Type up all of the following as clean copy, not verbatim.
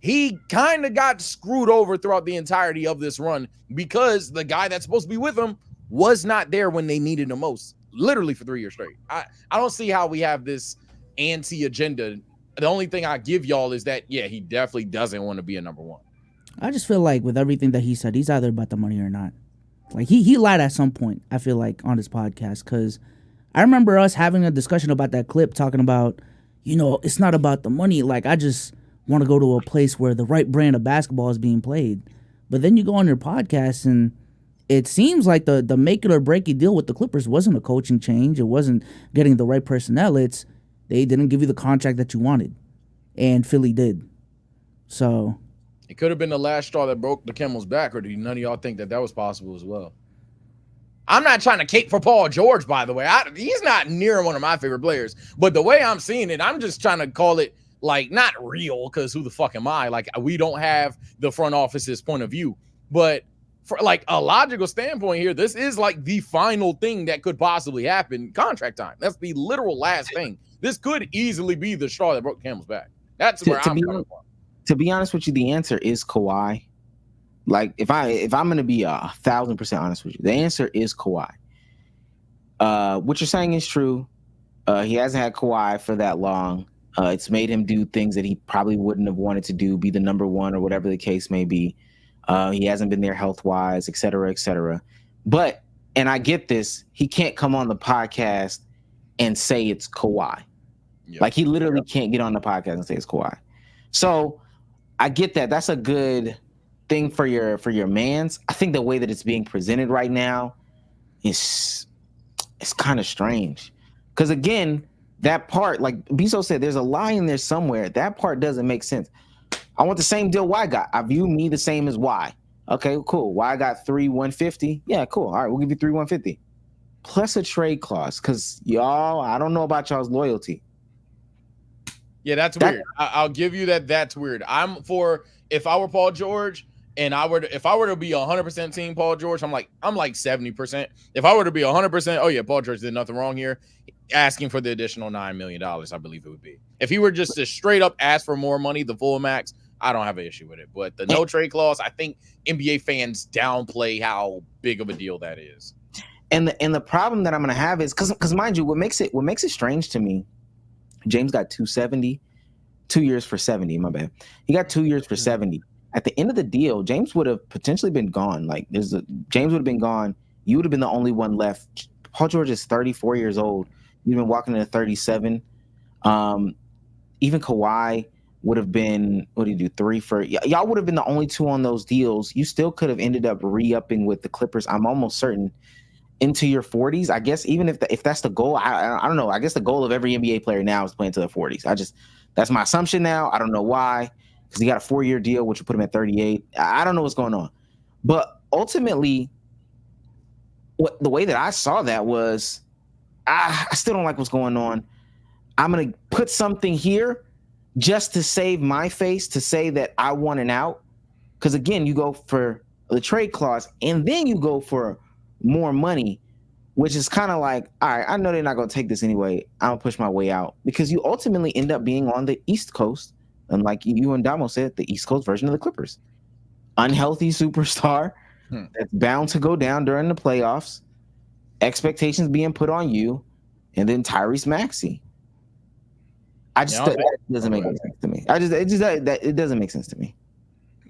he kind of got screwed over throughout the entirety of this run because the guy that's supposed to be with him was not there when they needed him most, literally for 3 years straight. I don't see how we have this anti-agenda. The only thing I give y'all is that, yeah, he definitely doesn't want to be a number one. I just feel like with everything that he said, he's either about the money or not. Like he lied at some point, I feel like, on his podcast, because I remember us having a discussion about that clip talking about, it's not about the money. Like, I just want to go to a place where the right brand of basketball is being played. But then you go on your podcast and it seems like the make it or break it deal with the Clippers wasn't a coaching change. It wasn't getting the right personnel. It's they didn't give you the contract that you wanted. And Philly did. So it could have been the last straw that broke the camel's back, or do none of y'all think that was possible as well? I'm not trying to cape for Paul George, by the way. He's not near one of my favorite players. But the way I'm seeing it, I'm just trying to call it, like, not real, because who the fuck am I? Like, we don't have the front office's point of view. But for, like, a logical standpoint here, this is, like, the final thing that could possibly happen, contract time. That's the literal last thing. This could easily be the straw that broke the camel's back. That's where I'm coming from. To be honest with you, the answer is Kawhi. Like, if I'm going to be 1,000% honest with you, the answer is Kawhi. What you're saying is true. He hasn't had Kawhi for that long. It's made him do things that he probably wouldn't have wanted to do, be the number one or whatever the case may be. He hasn't been there health-wise, et cetera, et cetera. But, and I get this, he can't come on the podcast and say it's Kawhi. Yep. Like, he literally can't get on the podcast and say it's Kawhi. So I get that. That's a good thing for your mans. I think the way that it's being presented right now is kind of strange. Because again, that part, like Biso said, there's a lie in there somewhere. That part doesn't make sense. I want the same deal Y got. I view me the same as Y. Okay, cool. Y got 3/150. Yeah, cool. All right, we'll give you 3/150 plus a trade clause. Because y'all, I don't know about y'all's loyalty. Yeah, that's weird. I'll give you that. That's weird. If I were Paul George and if I were to be 100% team Paul George, I'm like 70%. If I were to be 100%, oh yeah, Paul George did nothing wrong here, asking for the additional $9 million, I believe it would be. If he were just to straight up ask for more money, the full max, I don't have an issue with it. But the no trade clause, I think NBA fans downplay how big of a deal that is. And the problem that I'm gonna have is because mind you, what makes it strange to me, James got 270, 2 years for 70. My bad. He got 2 years for 70. At the end of the deal, James would have potentially been gone. Like James would have been gone. You would have been the only one left. Paul George is 34 years old. You've been walking into 37. Even Kawhi would have been, what did he do? 3 for y'all would have been the only two on those deals. You still could have ended up re-upping with the Clippers. I'm almost certain into your 40s. I guess even if that's the goal, I don't know. I guess the goal of every NBA player now is playing to their 40s. That's my assumption now. I don't know why, because he got a 4-year deal, which would put him at 38. I don't know what's going on. But ultimately, the way that I saw that was, I still don't like what's going on. I'm going to put something here just to save my face, to say that I want an out. Because again, you go for the trade clause and then you go for more money, which is kind of like, all right, I know they're not going to take this anyway. I'm going to push my way out, because you ultimately end up being on the East Coast. And like you and Damo said, the East Coast version of the Clippers. Unhealthy superstar that's bound to go down during the playoffs. Expectations being put on you. And then Tyrese Maxey. That doesn't make sense to me. It doesn't make sense to me.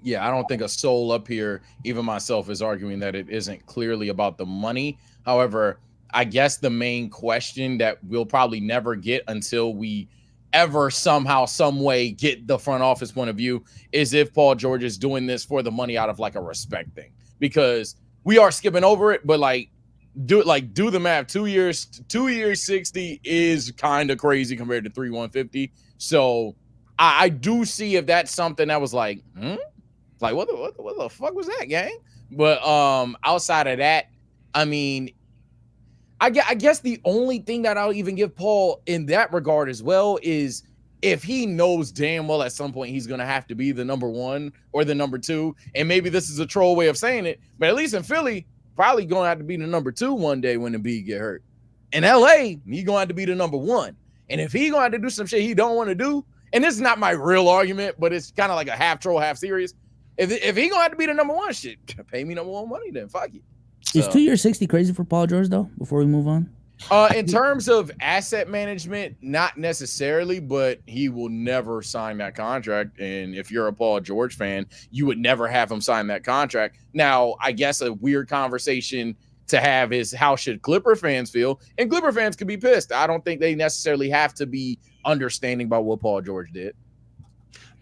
Yeah, I don't think a soul up here, even myself, is arguing that it isn't clearly about the money. However, I guess the main question that we'll probably never get until we ever somehow, some way get the front office point of view is if Paul George is doing this for the money out of like a respect thing. Because we are skipping over it, but do the math. 2 years 60 is kind of crazy compared to 3/150. So I do see if that's something that was like, like what the fuck was that, gang? But outside of that, I mean, I guess the only thing that I'll even give Paul in that regard as well is if he knows damn well at some point he's going to have to be the number one or the number two, and maybe this is a troll way of saying it, but at least in Philly, probably going to have to be the number two one day when Embiid get hurt. In LA, he's going to have to be the number one. And if he's going to have to do some shit he don't want to do, and this is not my real argument, but it's kind of like a half troll, half serious. If he gonna have to be the number one, shit, pay me number one money then. Fuck it. Is 2 years $60 crazy for Paul George though? Before we move on. In terms of asset management, not necessarily, but he will never sign that contract. And if you're a Paul George fan, you would never have him sign that contract. Now, I guess a weird conversation to have is how should Clipper fans feel? And Clipper fans could be pissed. I don't think they necessarily have to be understanding about what Paul George did.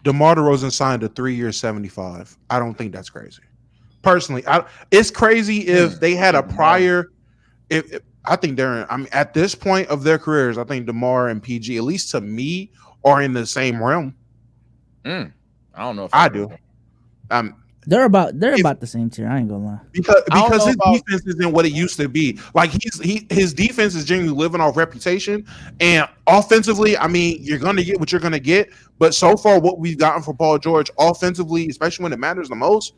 DeMar DeRozan signed a 3-year $75. I don't think that's crazy. Personally, it's crazy if they had a prior. If I think they're, I mean, at this point of their careers, I think DeMar and PG, at least to me, are in the same realm. I don't know if I do. They're about the same tier. I ain't gonna lie. Because his defense isn't what it used to be. Like his defense is genuinely living off reputation, and offensively, I mean, you're gonna get what you're gonna get. But so far, what we've gotten from Paul George offensively, especially when it matters the most.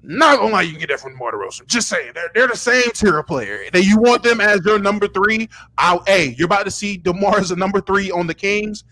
Not gonna lie, you can get that from DeMar DeRozan. Just saying, they're the same tier of player. That you want them as your number 3. Hey, you're about to see DeMar as a number 3 on the Kings.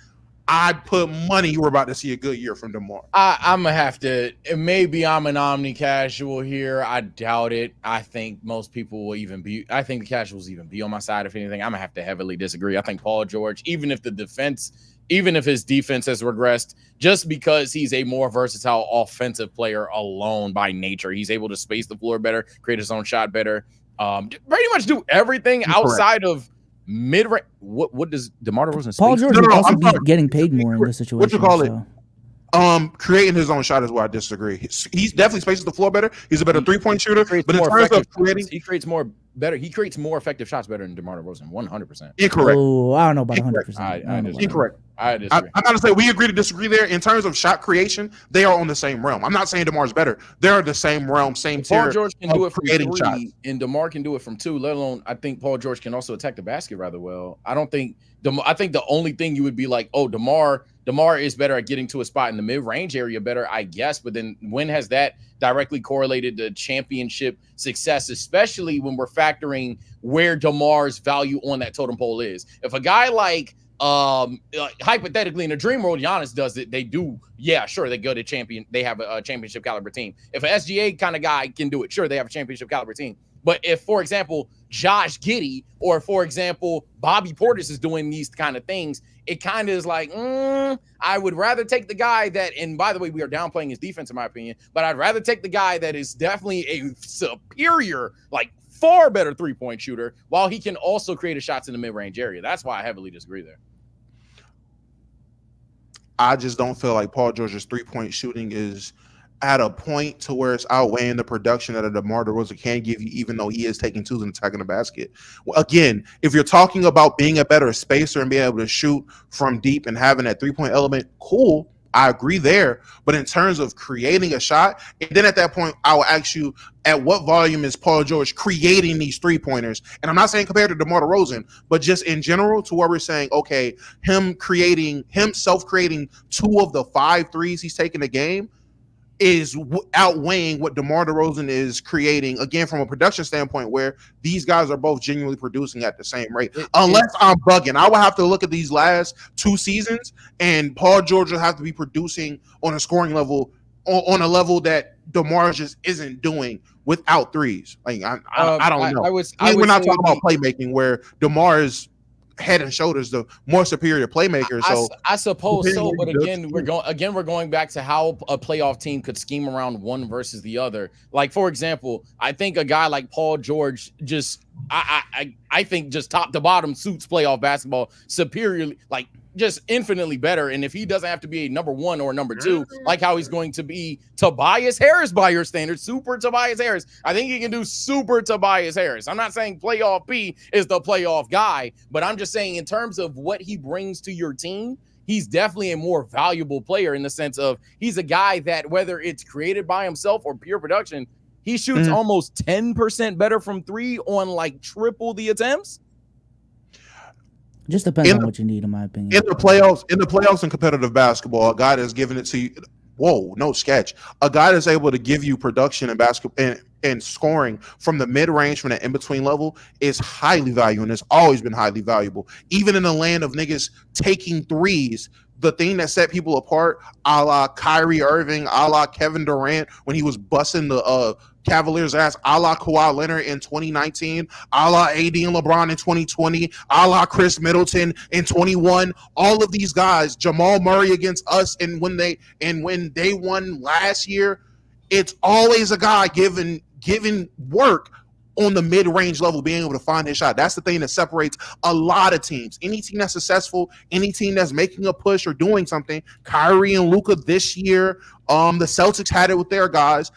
I'd put money we're about to see a good year from DeMar. I'm gonna have to. Maybe I'm an omni casual here. I doubt it. I think most people will even be. I think the casuals even be on my side. If anything, I'm gonna have to heavily disagree. I think Paul George, even if his defense has regressed, just because he's a more versatile offensive player alone by nature, he's able to space the floor better, create his own shot better, pretty much do everything outside of mid-range. What does DeMar DeRozan? Paul George would also be getting paid more in this situation. What you call it? Creating his own shot is where I disagree. He's definitely spaces the floor better. He's a better 3-point shooter. But in terms of creating, he creates more effective shots better than DeMar DeRozan. 100%. Incorrect. Oh, I don't know about 100%. Incorrect. I disagree. I'm gonna say we agree to disagree there. In terms of shot creation, they are on the same realm. I'm not saying DeMar's better. They're the same realm, same tier. Paul George can do it from 3, shots. and DeMar can do it from 2. Let alone, I think Paul George can also attack the basket rather well. I think the only thing you would be like, oh, DeMar is better at getting to a spot in the mid-range area better, I guess. But then when has that directly correlated to championship success, especially when we're factoring where DeMar's value on that totem pole is? If a guy like hypothetically in the dream world, Giannis does it, they do, yeah, sure, they go to champion, they have a championship caliber team. If an SGA kind of guy can do it, sure, they have a championship caliber team. But if, for example, Josh Giddey or, for example, Bobby Portis is doing these kind of things, it kind of is like, I would rather take the guy that, and by the way, we are downplaying his defense in my opinion, but I'd rather take the guy that is definitely a superior, like far better 3-point shooter, while he can also create shots in the mid-range area. That's why I heavily disagree there. I just don't feel like Paul George's 3-point shooting is at a point to where it's outweighing the production that a DeMar DeRozan can give you, even though he is taking 2s and attacking the basket. Well, again, if you're talking about being a better spacer and being able to shoot from deep and having that 3-point element, cool. I agree there. But in terms of creating a shot, and then at that point, I will ask you, at what volume is Paul George creating these 3-pointers? And I'm not saying compared to DeMar DeRozan, but just in general to where we're saying, okay, him self-creating 2 of the 5 threes he's taking a game is outweighing what DeMar DeRozan is creating, again, from a production standpoint, where these guys are both genuinely producing at the same rate. Unless I'm bugging, I will have to look at these last 2 seasons, and Paul George will have to be producing on a scoring level, on a level that DeMar just isn't doing without threes. Like I don't know. We're not talking about playmaking, where DeMar is head and shoulders the more superior playmaker. So I suppose so, but again, we're going back to how a playoff team could scheme around one versus the other. Like, for example, I think a guy like Paul George just I think just top to bottom suits playoff basketball superiorly, like just infinitely better. And if he doesn't have to be a number 1 or number 2, like how he's going to be Tobias Harris by your standards, super Tobias Harris, I think he can do super Tobias Harris. I'm not saying playoff P is the playoff guy, but I'm just saying in terms of what he brings to your team, he's definitely a more valuable player in the sense of he's a guy that, whether it's created by himself or pure production, he shoots almost 10% better from 3 on like triple the attempts. Just depends on what you need, in my opinion. In the playoffs in competitive basketball, a guy that's giving it to you. Whoa, no sketch. A guy that's able to give you production in basketball and scoring from the mid-range, from the in-between level, is highly valuable, and it's always been highly valuable. Even in the land of niggas taking threes, the thing that set people apart, a la Kyrie Irving, a la Kevin Durant when he was busting the Cavaliers' ass, a la Kawhi Leonard in 2019, a la AD and LeBron in 2020, a la Chris Middleton in 21. All of these guys, Jamal Murray against us, and when they won last year, it's always a guy giving work on the mid-range level, being able to find his shot. That's the thing that separates a lot of teams. Any team that's successful, any team that's making a push or doing something, Kyrie and Luka this year, the Celtics had it with their guys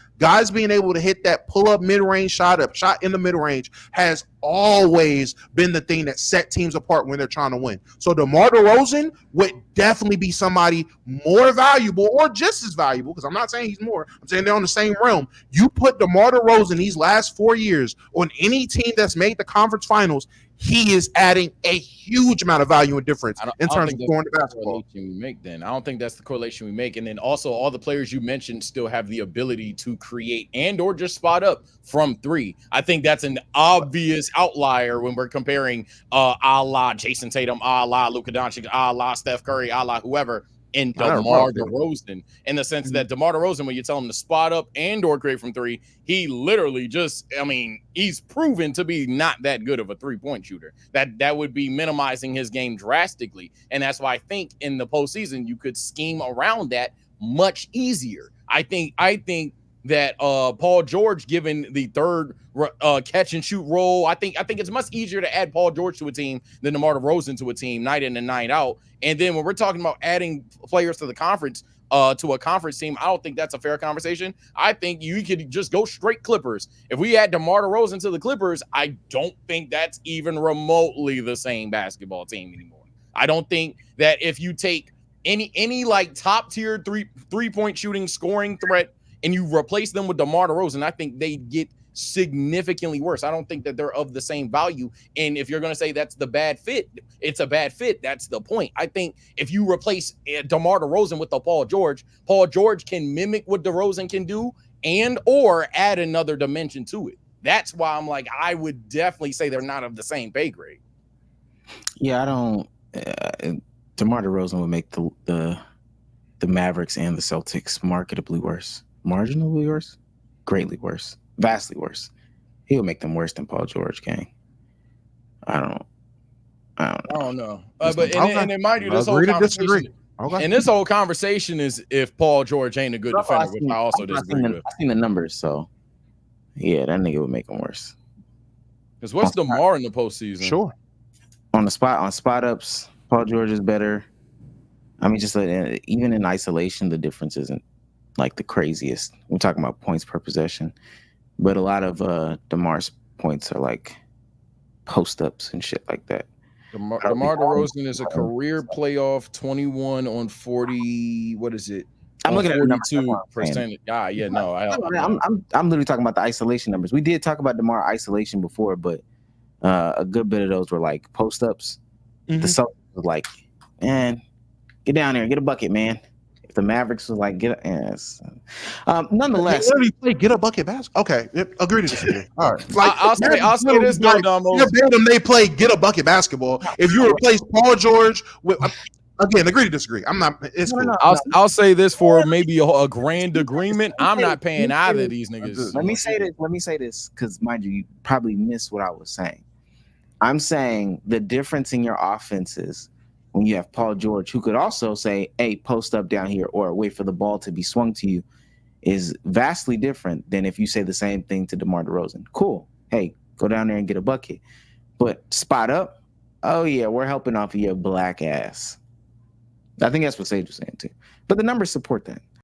being able to hit that pull-up mid-range shot in the mid-range has always been the thing that set teams apart when they're trying to win. So DeMar DeRozan would definitely be somebody more valuable or just as valuable, because I'm not saying he's more. I'm saying they're on the same realm. You put DeMar DeRozan these last 4 years on any team that's made the conference finals, he is adding a huge amount of value and difference in terms of going to basketball. We make then. I don't think that's the correlation we make. And then also all the players you mentioned still have the ability to create and or just spot up from three. I think that's an obvious outlier when we're comparing a la Jason Tatum, a la Luka Doncic, a la Steph Curry, a la whoever, and DeMar DeRozan, in the sense that DeMar DeRozan, when you tell him to spot up and or create from three, he literally he's proven to be not that good of a three-point shooter. That would be minimizing his game drastically. And that's why I think in the postseason, you could scheme around that much easier. I think that Paul George, given the third catch and shoot role, I think it's much easier to add Paul George to a team than DeMar DeRozan to a team night in and night out. And then when we're talking about adding players to the conference, to a conference team, I don't think that's a fair conversation. I think you could just go straight Clippers. If we add DeMar DeRozan to the Clippers, I don't think that's even remotely the same basketball team anymore. I don't think that if you take any like top tier three-point shooting scoring threat and you replace them with DeMar DeRozan, I think they get significantly worse. I don't think that they're of the same value. And if you're going to say that's the bad fit, it's a bad fit. That's the point. I think if you replace DeMar DeRozan with the Paul George can mimic what DeRozan can do and or add another dimension to it. That's why I'm like, I would definitely say they're not of the same pay grade. Yeah, I don't. DeMar DeRozan would make the Mavericks and the Celtics marginally worse, greatly worse. Vastly worse. He would make them worse than Paul George, gang. I don't know. But and mind you, this whole conversation, and this whole conversation is if Paul George ain't a good defender, which I also disagree with. I've seen the numbers, so yeah, that nigga would make them worse. Because what's DeMar in the postseason? Sure. On spot ups, Paul George is better. I mean, just even in isolation, the difference isn't like the craziest. We're talking about points per possession. But a lot of DeMar's points are like post-ups and shit like that. DeMar DeRozan is a career playoff 21 on 40. What is it? I'm looking at 42%. Yeah, no. I'm literally talking about the isolation numbers. We did talk about DeMar isolation before, but a good bit of those were like post-ups. Mm-hmm. The Celtics was like, man, get down there and get a bucket, man. If the Mavericks was like, nonetheless, play get a bucket basketball. Okay, agree to disagree. All right, like, I'll say this though, Damo. They play get a bucket basketball. If you replace Paul George with, again, agree to disagree. I'm not. It's cool. I'll say this for maybe a grand agreement. I'm not paying either of these niggas. Let me say this, because mind you probably missed what I was saying. I'm saying the difference in your offenses when you have Paul George, who could also say, hey, post up down here or wait for the ball to be swung to you, is vastly different than if you say the same thing to DeMar DeRozan. Cool. Hey, go down there and get a bucket. But spot up, oh, yeah, we're helping off of your black ass. I think that's what Sage was saying, too. But the numbers support that.